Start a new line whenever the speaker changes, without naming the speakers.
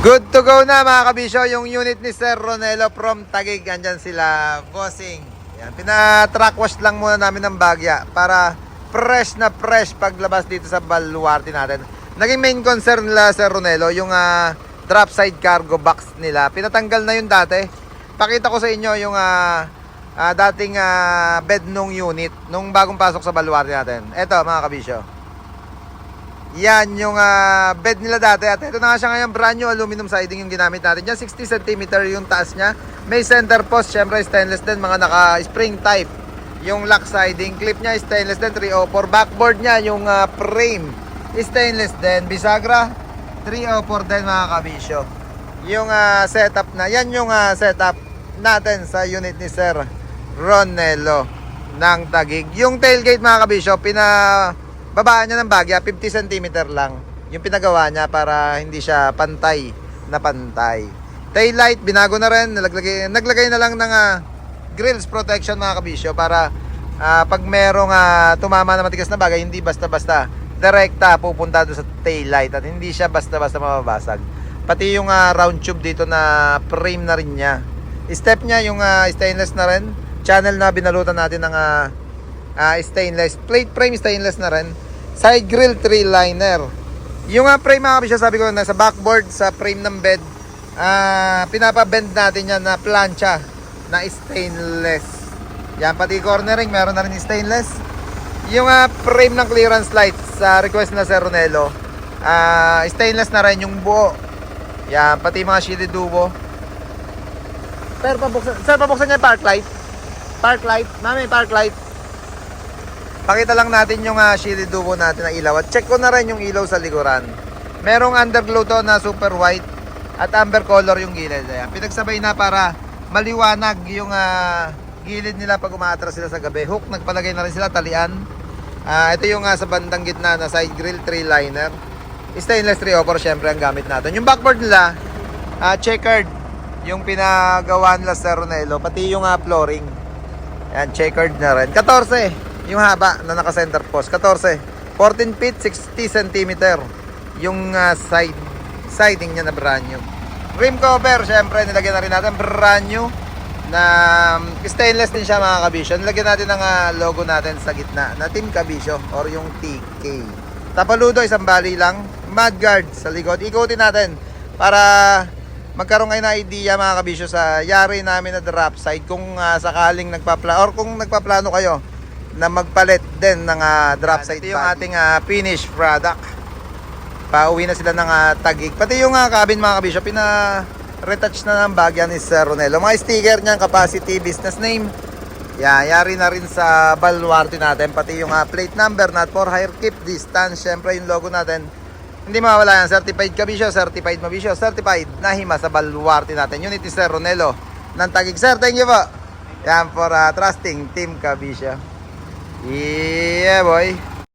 Good to go na mga kabisyo, yung unit ni Sir Ronelo from Taguig. Andyan sila, bossing. Yan, pina-track wash lang muna namin ng bagya para fresh na fresh paglabas dito sa baluarte natin. Naging main concern nila Sir Ronelo, yung drop side cargo box nila. Pinatanggal na yun dati. Pakita ko sa inyo yung dating bed nung unit, nung bagong pasok sa baluarte natin. Eto mga kabisyo. Yan yung bed nila dati. At ito na nga siya ngayon, brand new aluminum siding yung ginamit natin. Yan 60 cm yung taas niya. May center post, syempre stainless din, mga naka-spring type. Yung lock siding, clip niya stainless din, 304. Backboard niya, yung frame, stainless din. Bisagra, 304 din mga kabisyo. Yung setup na, yan yung setup natin sa unit ni Sir Ronelo ng Taguig. Yung tailgate mga kabisyo, babaan niya ng bagya, 50 cm lang yung pinagawa niya para hindi siya pantay na pantay. Tail light, binago na rin, naglagay na lang ng grills protection mga kabisyo para pag merong tumama na matigas na bagay, hindi basta-basta direkta pupunta doon sa tail light at hindi siya basta-basta mababasag. Pati yung round tube dito na frame na rin niya. Step niya yung stainless na rin. Channel na binalutan natin ng stainless. Plate frame stainless na rin. Side grill 3-liner. Yung frame mga kabisyo, sabi ko nasa backboard sa frame ng bed, pinapabend natin yan na plancha na stainless. Yan, pati cornering meron na rin stainless. Yung frame ng clearance light sa request na Sir Ronelo, stainless na rin yung buo. Yan, pati mga shielded dubo. Sir, pabuksan niya yung park light. Park light, mami, park light. Pakita lang natin yung shielded dubo natin na ilaw. At check ko na rin yung ilaw sa likuran. Merong underglow to na super white at amber color yung gilid. Ayan. Pinagsabay na para maliwanag yung gilid nila pag umaatras sila sa gabi. Hook, nagpalagay na rin sila, talian. Ito yung sa bandang gitna na side grill 3-liner. Stainless 304 syempre ang gamit natin. Yung backboard nila, checkered. Yung pinagawa nila sa Ronelo. Pati yung flooring. Ayan, checkered na rin. 14. Yung haba na naka-center post, 14. 14 feet, 60 cm. Yung siding niya na brand new. Rim cover, syempre, nilagyan na rin natin brand new. Na stainless din siya mga kabisyo. Nilagyan natin ng logo natin sa gitna na Team Kabisyo or yung TK. Tapaludo, isang bali lang. Mudguard sa likod. Ikutin natin para magkaroon kayo na idea mga kabisyo sa yari namin na drop side. Kung sakaling nagpaplano kayo na magpalit din ng drop side. Ito yung ating finished product. Pauwi na sila ng Taguig. Pati yung cabin mga kabisyo, retouch na ng bagya ni Sir Ronelo. Mga sticker niyan, capacity, business name. Yari na rin sa baluarte natin. Pati yung plate number, not for hire, keep distance. Siyempre yung logo natin, hindi mawala yan. Certified Kabisyo, certified Mabisyo, certified Nahima sa baluarte natin. Unit ni Sir Ronelo ng Taguig. Sir, thank you po. Yan for trusting Team Kabisyo. Yeah, boy.